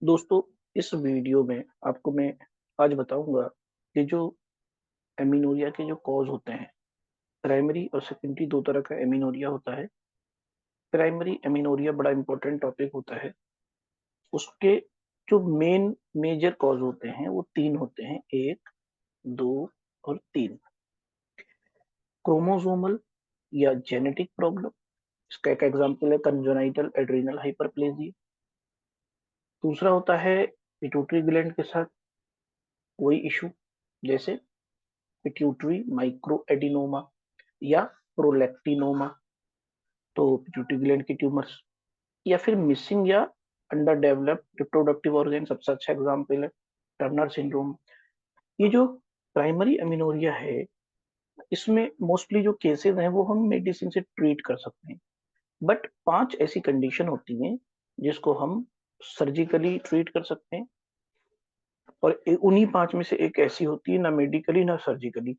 दोस्तों, इस वीडियो में आपको मैं आज बताऊंगा कि जो एमीनोरिया के जो कॉज होते हैं। प्राइमरी और सेकेंडरी दो तरह का एमीनोरिया होता है। प्राइमरी एमीनोरिया बड़ा इंपॉर्टेंट टॉपिक होता है। उसके जो मेजर कॉज होते हैं वो तीन होते हैं, एक, दो और तीन। क्रोमोसोमल या जेनेटिक प्रॉब्लम, इसका एक एग्जांपल है कंजोनाइटल एड्रिनल हाइपरप्लेजिया। दूसरा होता है पिट्यूटरी ग्लैंड के साथ कोई इशू, जैसे पिट्यूटरी माइक्रो एडिनोमा या प्रोलैक्टिनोमा, तो पिट्यूटरी ग्लैंड की ट्यूमर्स। या फिर मिसिंग या अंडर डेवलप्ड रिप्रोडक्टिव ऑर्गन, सबसे अच्छा एग्जांपल है टर्नर सिंड्रोम। ये जो प्राइमरी अमीनोरिया है, इसमें मोस्टली जो केसेस हैं वो हम मेडिसिन से ट्रीट कर सकते हैं। बट पांच ऐसी कंडीशन होती हैं जिसको हम सर्जिकली ट्रीट कर सकते हैं, और उन्हीं पांच में से एक ऐसी होती है ना मेडिकली ना सर्जिकली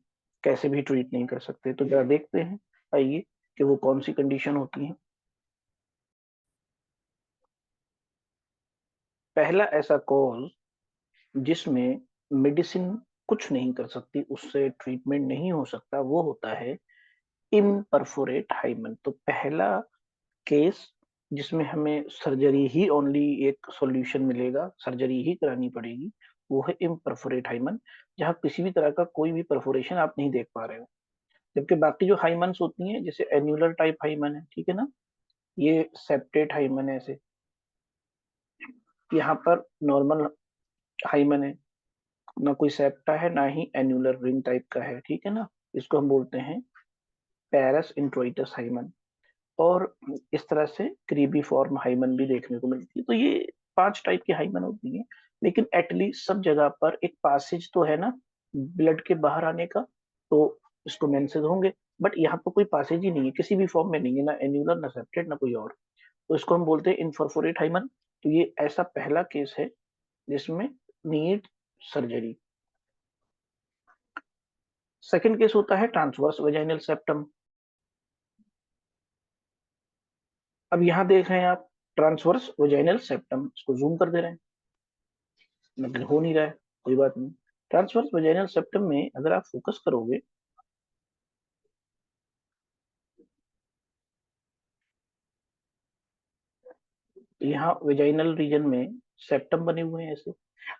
कैसे भी ट्रीट नहीं कर सकते। तो जरा देखते हैं, आइए, कि वो कौन सी कंडीशन होती हैं। पहला ऐसा कॉज जिसमें मेडिसिन कुछ नहीं कर सकती, उससे ट्रीटमेंट नहीं हो सकता, वो होता है इम्परफोरेट हाइमन। तो पहला केस जिसमें हमें सर्जरी ही ओनली एक सॉल्यूशन मिलेगा, सर्जरी ही करानी पड़ेगी, वो है इम्परफोरेट हाइमन, जहाँ किसी भी तरह का कोई भी परफोरेशन आप नहीं देख पा रहे हो। जबकि बाकी जो हाइमन्स होती हैं, जैसे एन्युलर टाइप हाइमन है, ठीक है ना, ये सेप्टेट हाइमन है ऐसे। यहाँ पर नॉर्मल हाइमन है, ना कोई सेप्टा है ना ही एन्युलर रिंग टाइप का है, ठीक है ना। इसको हम बोलते हैं पैरस इंट्रोइटस हाइमन। और इस तरह से क्रीबी फॉर्म हाइमन भी देखने को मिलती है। तो ये पांच टाइप की हाइमन होती है। लेकिन एटलीस्ट सब जगह पर एक पासेज तो है ना ब्लड के बाहर आने का, तो इसको मेंसेज होंगे। बट यहाँ पर कोई पासेज ही नहीं है, किसी भी फॉर्म में नहीं है, ना एन्युलर ना सेप्टेट ना कोई और। तो इसको हम बोलते हैं इनफॉरफोरेट हाइमन। तो ये ऐसा पहला केस है जिसमें नीड सर्जरी। सेकंड केस होता है ट्रांसवर्स वेजाइनल सेप्टम। अब यहाँ देख रहे हैं आप ट्रांसवर्स वेजाइनल सेप्टम, इसको जूम कर दे रहे हैं, मतलब हो नहीं रहा है, कोई बात नहीं। ट्रांसवर्स वेजाइनल सेप्टम में अगर आप फोकस करोगे, तो यहाँ वेजाइनल रीजन में सेप्टम बने हुए हैं ऐसे।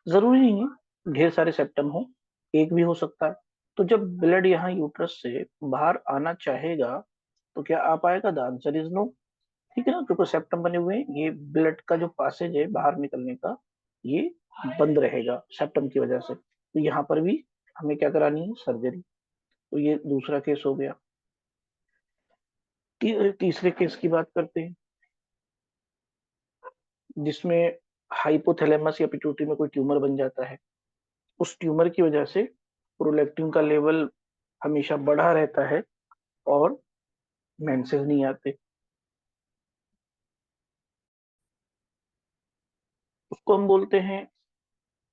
जरूरी नहीं है ढेर सारे सेप्टम हो, एक भी हो सकता है। तो जब ब्लड यहाँ यूट्रस से बाहर आना चाहेगा, तो क्या आ पाएगा? The answer is no. ठीक है ना, क्योंकि सेप्टम बने हुए हैं, ये ब्लड का जो पासेज है बाहर निकलने का, ये बंद रहेगा सेप्टम की वजह से। तो यहाँ पर भी हमें क्या करानी है? सर्जरी। तो ये दूसरा केस हो गया। तीसरे केस की बात करते हैं, जिसमें हाइपोथैलेमस या पिट्यूटरी में कोई ट्यूमर बन जाता है। उस ट्यूमर की वजह से प्रोलैक्टिन का लेवल हमेशा बढ़ा रहता है और मेंसेस नहीं आते। उसको हम बोलते हैं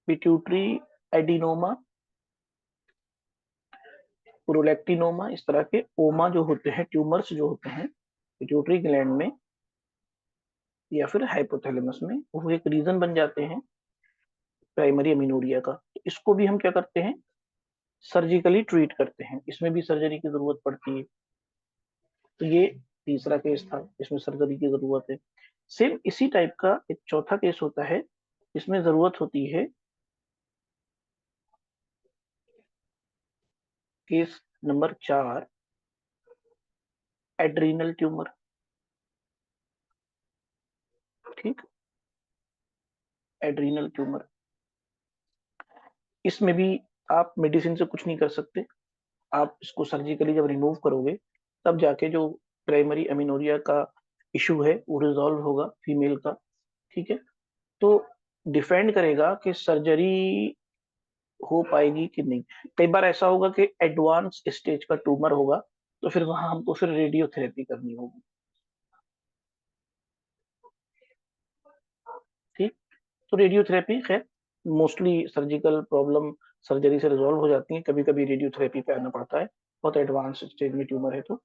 पिट्यूटरी एडिनोमा, प्रोलैक्टिनोमा। इस तरह के ओमा जो होते हैं, ट्यूमर्स जो होते हैं पिट्यूटरी ग्लैंड में या फिर हाइपोथैलेमस में, वो एक रीजन बन जाते हैं प्राइमरी अमीनोरिया का। तो इसको भी हम क्या करते हैं? सर्जिकली ट्रीट करते हैं, इसमें भी सर्जरी की जरूरत पड़ती है। तो ये तीसरा केस था इसमें सर्जरी की जरूरत है। सेम इसी टाइप का एक चौथा केस होता है, इसमें जरूरत होती है, केस नंबर 4, एड्रीनल ट्यूमर। ठीक, एड्रीनल ट्यूमर, इसमें भी आप मेडिसिन से कुछ नहीं कर सकते। आप इसको सर्जिकली जब रिमूव करोगे, तब जाके जो प्राइमरी अमीनोरिया का इशू है वो रिजॉल्व होगा फीमेल का। ठीक है, तो डिपेंड करेगा कि सर्जरी हो पाएगी कि नहीं। कई बार ऐसा होगा कि एडवांस स्टेज का ट्यूमर होगा, तो फिर वहां हमको फिर रेडियोथेरेपी करनी होगी। ठीक, तो रेडियोथेरेपी खैर मोस्टली सर्जिकल प्रॉब्लम सर्जरी से रिजॉल्व हो जाती है, कभी कभी रेडियोथेरेपी पे आना पड़ता है, बहुत एडवांस स्टेज में ट्यूमर है तो।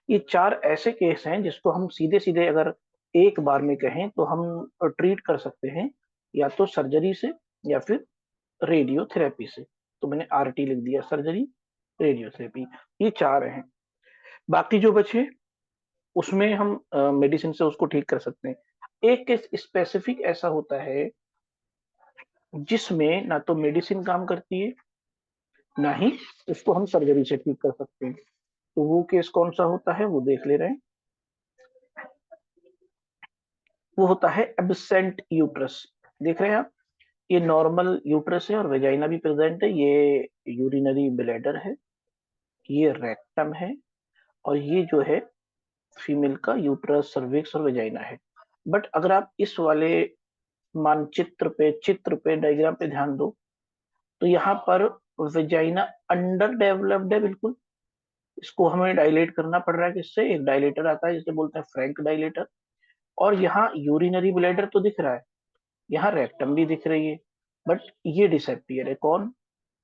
ये चार ऐसे केस हैं जिसको हम सीधे सीधे अगर एक बार में कहें तो हम ट्रीट कर सकते हैं या तो सर्जरी से या फिर रेडियोथेरेपी से। तो मैंने आरटी लिख दिया, सर्जरी, रेडियोथेरेपी, ये 4 हैं। बाकी जो बचे उसमें हम मेडिसिन से उसको ठीक कर सकते हैं। एक केस स्पेसिफिक ऐसा होता है जिसमें ना तो मेडिसिन काम करती है, ना ही उसको हम सर्जरी से ठीक कर सकते हैं। तो वो केस कौन सा होता है वो देख ले रहे हैं। वो होता है एब्सेंट यूट्रस। देख रहे हैं आप, ये नॉर्मल यूट्रस है और वेजाइना भी प्रेजेंट है, ये यूरिनरी ब्लैडर है, ये रेक्टम है, और ये जो है फीमेल का यूट्रस, सर्विक्स और वेजाइना है। बट अगर आप इस वाले मानचित्र पे, चित्र पे, डायग्राम पे ध्यान दो, तो यहाँ पर वेजाइना अंडर डेवलप्ड है बिल्कुल। इसको हमें डायलेट करना पड़ रहा है, किससे? एक डायलेटर आता है जिसे बोलते हैं फ्रैंक डायलेटर। और यहाँ यूरिनरी ब्लैडर तो दिख रहा है, यहाँ रेक्टम भी दिख रही है, बट ये डिसअपियर है। कौन?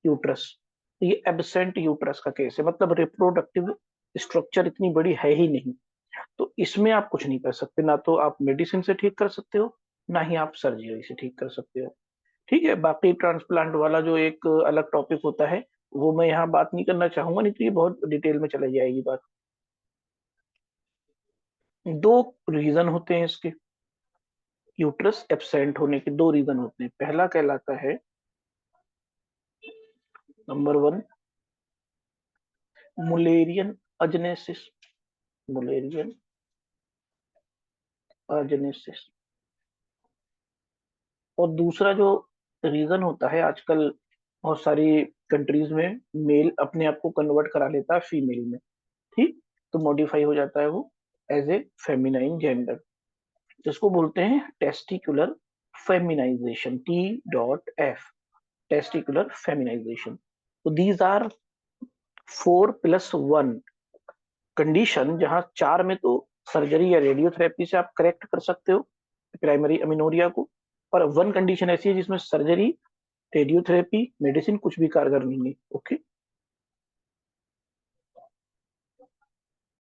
यूट्रस। ये एब्सेंट यूट्रस का केस है, मतलब रिप्रोडक्टिव स्ट्रक्चर इतनी बड़ी है ही नहीं। तो इसमें आप कुछ नहीं कर सकते, ना तो आप मेडिसिन से ठीक कर सकते हो, ना ही आप सर्जरी से ठीक कर सकते हो। ठीक है, बाकी ट्रांसप्लांट वाला जो एक अलग टॉपिक होता है, वो मैं यहाँ बात नहीं करना चाहूंगा, नहीं तो ये बहुत डिटेल में चली जाएगी बात। 2 रीजन होते हैं इसके, यूट्रस एब्सेंट होने के 2 रीजन होते हैं। पहला कहलाता है, नंबर 1, मुलेरियन अजनेसिस। मुलेरियन अजनेसिस। और दूसरा जो रीजन होता है, आजकल बहुत सारी कंट्रीज में मेल अपने आप को कन्वर्ट करा लेता है फीमेल में, ठीक, तो मॉडिफाई हो जाता है वो एज ए फेमिनाइन जेंडर, जिसको बोलते हैं testicular feminisation, T.F, testicular feminisation. तो दीज आर 4+1 कंडीशन, जहां 4 में तो सर्जरी या रेडियोथेरेपी से आप करेक्ट कर सकते हो प्राइमरी अमीनोरिया को, और 1 कंडीशन ऐसी है जिसमें सर्जरी, रेडियोथेरेपी, मेडिसिन कुछ भी कारगर नहीं है। ओके,